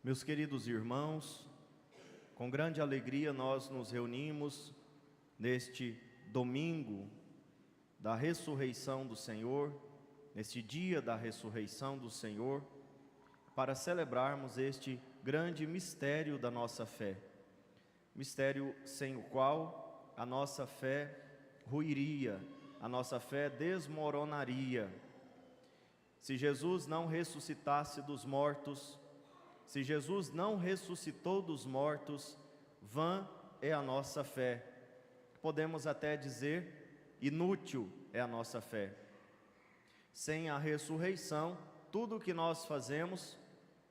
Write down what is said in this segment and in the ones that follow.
Meus queridos irmãos, com grande alegria nós nos reunimos neste domingo da ressurreição do Senhor, neste dia da ressurreição do Senhor, para celebrarmos este grande mistério da nossa fé, mistério sem o qual a nossa fé ruiria, a nossa fé desmoronaria. Se Jesus não ressuscitasse dos mortos, se Jesus não ressuscitou dos mortos, vã é a nossa fé. Podemos até dizer, inútil é a nossa fé. Sem a ressurreição, tudo o que nós fazemos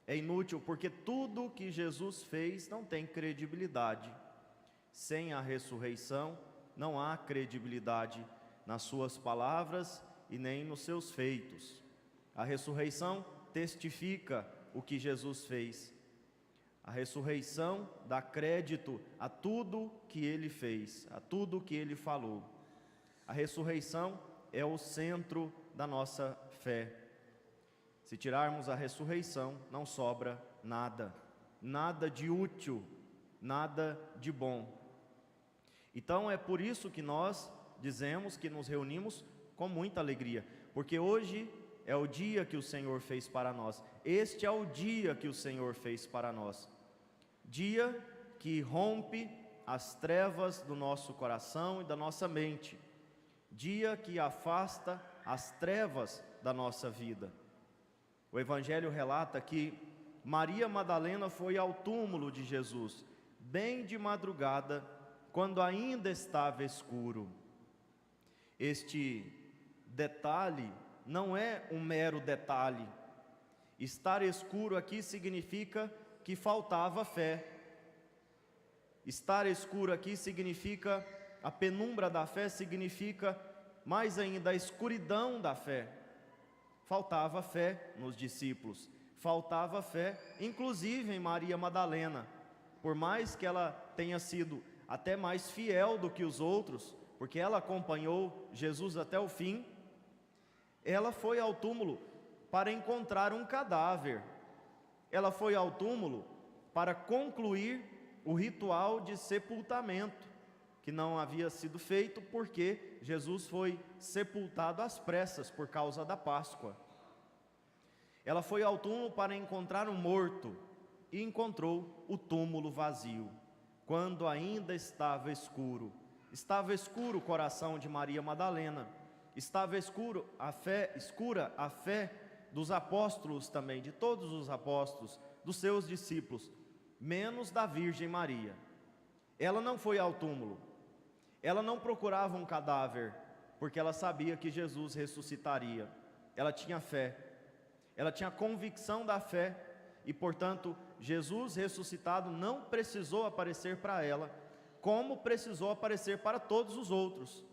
é inútil, porque tudo o que Jesus fez não tem credibilidade. Sem a ressurreição, não há credibilidade nas suas palavras e nem nos seus feitos. A ressurreição testifica o que Jesus fez. A ressurreição dá crédito a tudo que ele fez, a tudo que ele falou. A ressurreição é o centro da nossa fé. Se tirarmos a ressurreição, não sobra nada, nada de útil, nada de bom. Então é por isso que nós dizemos que nos reunimos com muita alegria, porque hoje é o dia que o Senhor fez para nós. Este é o dia que o Senhor fez para nós. Dia que rompe as trevas do nosso coração e da nossa mente. Dia que afasta as trevas da nossa vida. O Evangelho relata que Maria Madalena foi ao túmulo de Jesus, bem de madrugada, quando ainda estava escuro. Este detalhe não é um mero detalhe. Estar escuro aqui significa que faltava fé. Estar escuro aqui significa, a penumbra da fé significa mais ainda a escuridão da fé. Faltava fé nos discípulos, faltava fé inclusive em Maria Madalena. Por mais que ela tenha sido até mais fiel do que os outros, porque ela acompanhou Jesus até o fim, ela foi ao túmulo para encontrar um cadáver. Ela foi ao túmulo para concluir o ritual de sepultamento, que não havia sido feito porque Jesus foi sepultado às pressas por causa da Páscoa. Ela foi ao túmulo para encontrar um morto e encontrou o túmulo vazio, quando ainda estava escuro. Estava escuro o coração de Maria Madalena. Estava escura a fé dos apóstolos também, de todos os apóstolos, dos seus discípulos, menos da Virgem Maria. Ela não foi ao túmulo, ela não procurava um cadáver, porque ela sabia que Jesus ressuscitaria. Ela tinha fé, ela tinha convicção da fé, e portanto, Jesus ressuscitado não precisou aparecer para ela, como precisou aparecer para todos os outros,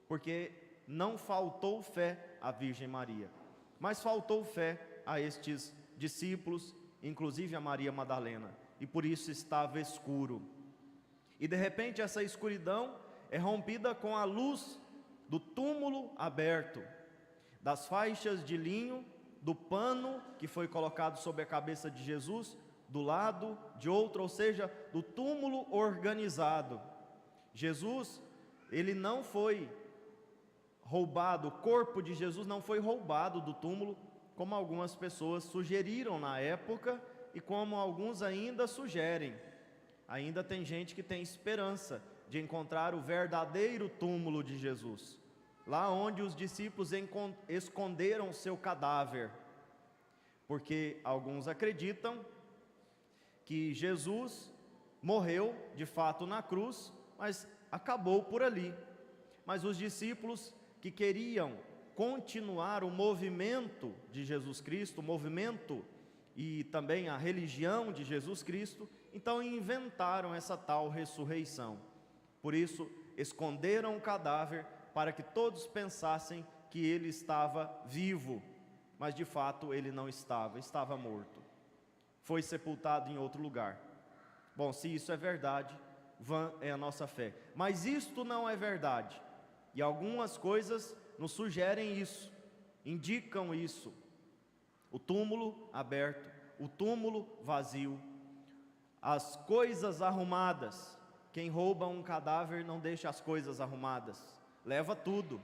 porque não faltou fé à Virgem Maria, mas faltou fé a estes discípulos, inclusive a Maria Madalena, e por isso estava escuro. E de repente essa escuridão é rompida com a luz do túmulo aberto, das faixas de linho, do pano que foi colocado sobre a cabeça de Jesus, do lado de outro, ou seja, do túmulo organizado. Jesus, ele não foi roubado, o corpo de Jesus não foi roubado do túmulo, como algumas pessoas sugeriram na época e como alguns ainda sugerem. Ainda tem gente que tem esperança de encontrar o verdadeiro túmulo de Jesus, lá onde os discípulos esconderam seu cadáver, porque alguns acreditam que Jesus morreu de fato na cruz, mas acabou por ali. Mas os discípulos que queriam continuar o movimento de Jesus Cristo, o movimento e também a religião de Jesus Cristo, então inventaram essa tal ressurreição. Por isso, esconderam o cadáver para que todos pensassem que ele estava vivo, mas de fato ele não estava, estava morto. Foi sepultado em outro lugar. Bom, se isso é verdade, vã é a nossa fé. Mas isto não é verdade. E algumas coisas nos sugerem isso, indicam isso. O túmulo aberto, o túmulo vazio, as coisas arrumadas. Quem rouba um cadáver não deixa as coisas arrumadas, leva tudo.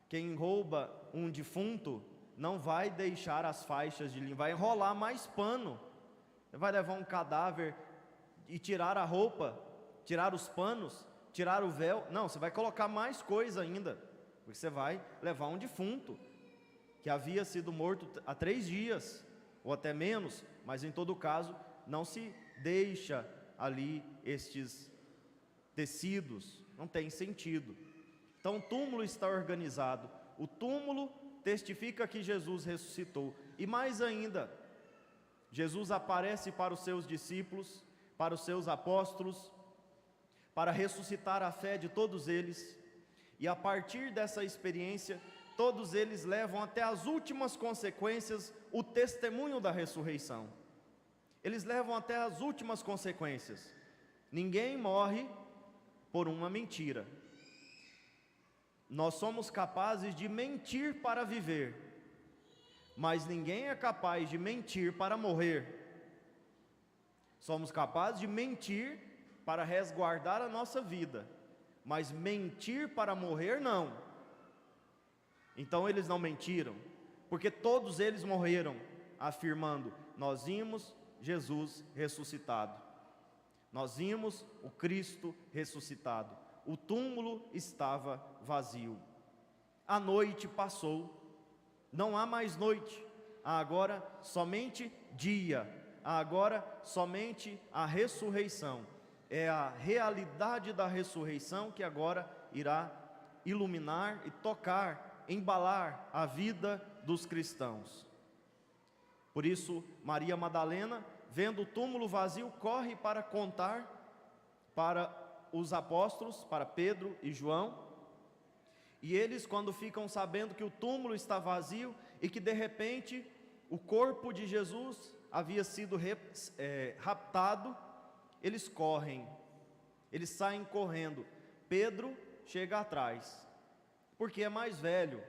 Quem rouba um defunto não vai deixar as faixas de linho, vai enrolar mais pano. Você vai levar um cadáver e tirar a roupa, tirar os panos, tirar o véu? Não, você vai colocar mais coisa ainda, porque você vai levar um defunto que havia sido morto há 3 dias, ou até menos, mas em todo caso, não se deixa ali estes tecidos, não tem sentido. Então o túmulo está organizado, o túmulo testifica que Jesus ressuscitou, e mais ainda, Jesus aparece para os seus discípulos, para os seus apóstolos, para ressuscitar a fé de todos eles, e a partir dessa experiência, todos eles levam até as últimas consequências o testemunho da ressurreição. Eles levam até as últimas consequências. Ninguém morre por uma mentira. Nós somos capazes de mentir para viver, mas ninguém é capaz de mentir para morrer. Somos capazes de mentir para resguardar a nossa vida, mas mentir para morrer não. Então eles não mentiram, porque todos eles morreram, afirmando: nós vimos Jesus ressuscitado, nós vimos o Cristo ressuscitado, o túmulo estava vazio, a noite passou, não há mais noite, há agora somente dia, há agora somente a ressurreição. É a realidade da ressurreição que agora irá iluminar e tocar, embalar a vida dos cristãos. Por isso, Maria Madalena, vendo o túmulo vazio, corre para contar para os apóstolos, para Pedro e João, e eles, quando ficam sabendo que o túmulo está vazio e que de repente o corpo de Jesus havia sido raptado, eles correm, eles saem correndo. Pedro chega atrás, porque é mais velho,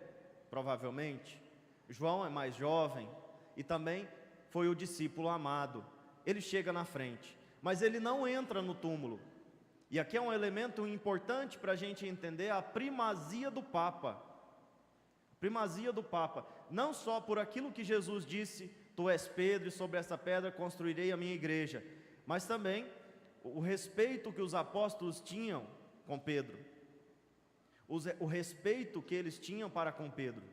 provavelmente. João é mais jovem e também foi o discípulo amado. Ele chega na frente, mas ele não entra no túmulo. E aqui é um elemento importante para a gente entender a primazia do Papa. Primazia do Papa, não só por aquilo que Jesus disse: tu és Pedro e sobre essa pedra construirei a minha igreja, mas também o respeito que os apóstolos tinham com Pedro, o respeito que eles tinham para com Pedro.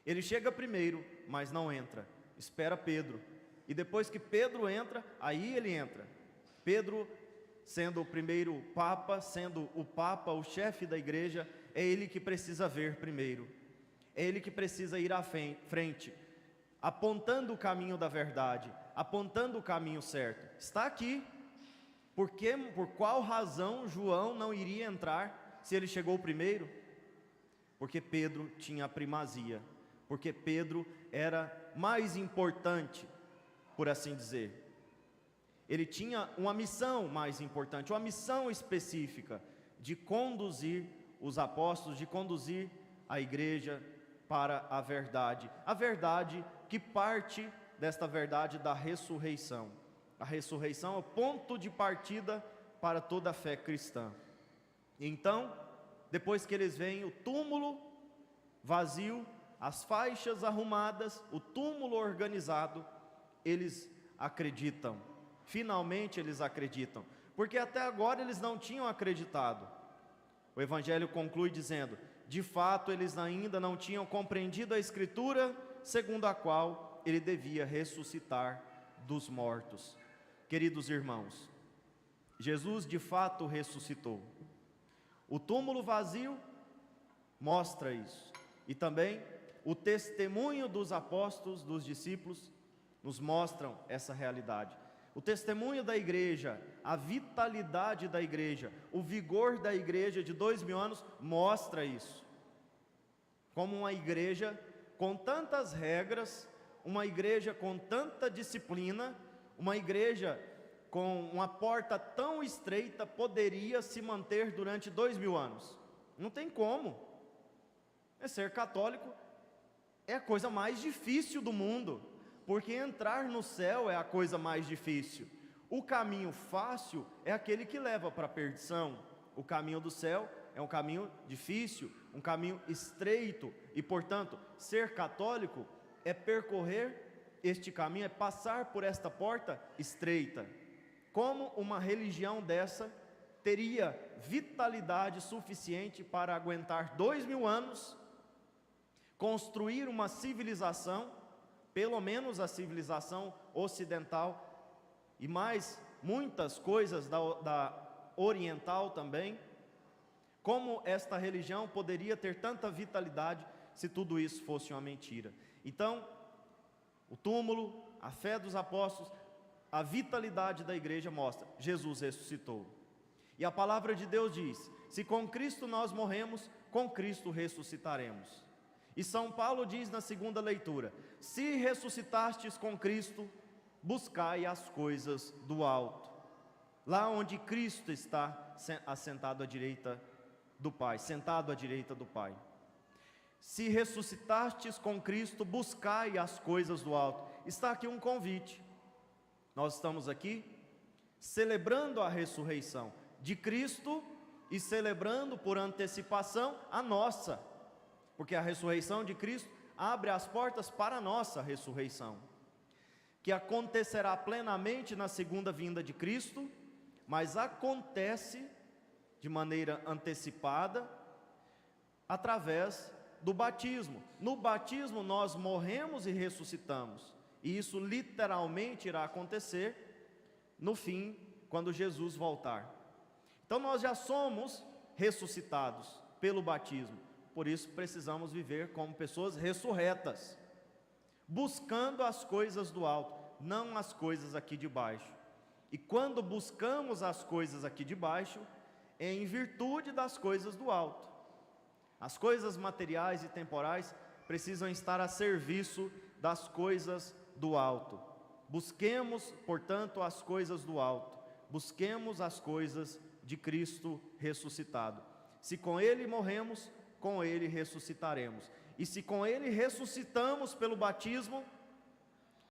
Ele chega primeiro, mas não entra, espera Pedro, e depois que Pedro entra, aí ele entra. Pedro, sendo o primeiro Papa, sendo o Papa, o chefe da igreja, é ele que precisa ver primeiro, é ele que precisa ir à frente, apontando o caminho da verdade, apontando o caminho certo. Está aqui. Por qual razão João não iria entrar se ele chegou primeiro? Porque Pedro tinha a primazia, porque Pedro era mais importante, por assim dizer. Ele tinha uma missão mais importante, uma missão específica, de conduzir os apóstolos, de conduzir a igreja para a verdade que parte desta verdade da ressurreição. A ressurreição é o ponto de partida para toda a fé cristã. Então, depois que eles veem o túmulo vazio, as faixas arrumadas, o túmulo organizado, eles acreditam. Finalmente eles acreditam, porque até agora eles não tinham acreditado. O Evangelho conclui dizendo: de fato eles ainda não tinham compreendido a Escritura, segundo a qual ele devia ressuscitar dos mortos. Queridos irmãos, Jesus de fato ressuscitou. O túmulo vazio mostra isso, e também o testemunho dos apóstolos, dos discípulos, nos mostram essa realidade. O testemunho da igreja, a vitalidade da igreja, o vigor da igreja de 2000 anos mostra isso. Como uma igreja com tantas regras, uma igreja com tanta disciplina, uma igreja com uma porta tão estreita poderia se manter durante 2000 anos? Não tem como. Ser católico é a coisa mais difícil do mundo, porque entrar no céu é a coisa mais difícil. O caminho fácil é aquele que leva para a perdição. O caminho do céu é um caminho difícil, um caminho estreito, e portanto, ser católico é percorrer este caminho, é passar por esta porta estreita. Como uma religião dessa teria vitalidade suficiente para aguentar 2000 anos, construir uma civilização, pelo menos a civilização ocidental, e mais muitas coisas da oriental também? Como esta religião poderia ter tanta vitalidade se tudo isso fosse uma mentira? Então, o túmulo, a fé dos apóstolos, a vitalidade da igreja mostra: Jesus ressuscitou. E a palavra de Deus diz: se com Cristo nós morremos, com Cristo ressuscitaremos. E São Paulo diz na segunda leitura: se ressuscitastes com Cristo, buscai as coisas do alto, lá onde Cristo está assentado à direita do Pai, sentado à direita do Pai. Se ressuscitastes com Cristo, buscai as coisas do alto. Está aqui um convite. Nós estamos aqui celebrando a ressurreição de Cristo e celebrando por antecipação a nossa, porque a ressurreição de Cristo abre as portas para a nossa ressurreição, que acontecerá plenamente na segunda vinda de Cristo, mas acontece de maneira antecipada através do batismo. No batismo nós morremos e ressuscitamos, e isso literalmente irá acontecer no fim, quando Jesus voltar. Então nós já somos ressuscitados pelo batismo, por isso precisamos viver como pessoas ressurretas, buscando as coisas do alto, não as coisas aqui de baixo. E quando buscamos as coisas aqui de baixo, é em virtude das coisas do alto. As coisas materiais e temporais precisam estar a serviço das coisas do alto. Busquemos, portanto, as coisas do alto. Busquemos as coisas de Cristo ressuscitado. Se com Ele morremos, com Ele ressuscitaremos. E se com Ele ressuscitamos pelo batismo,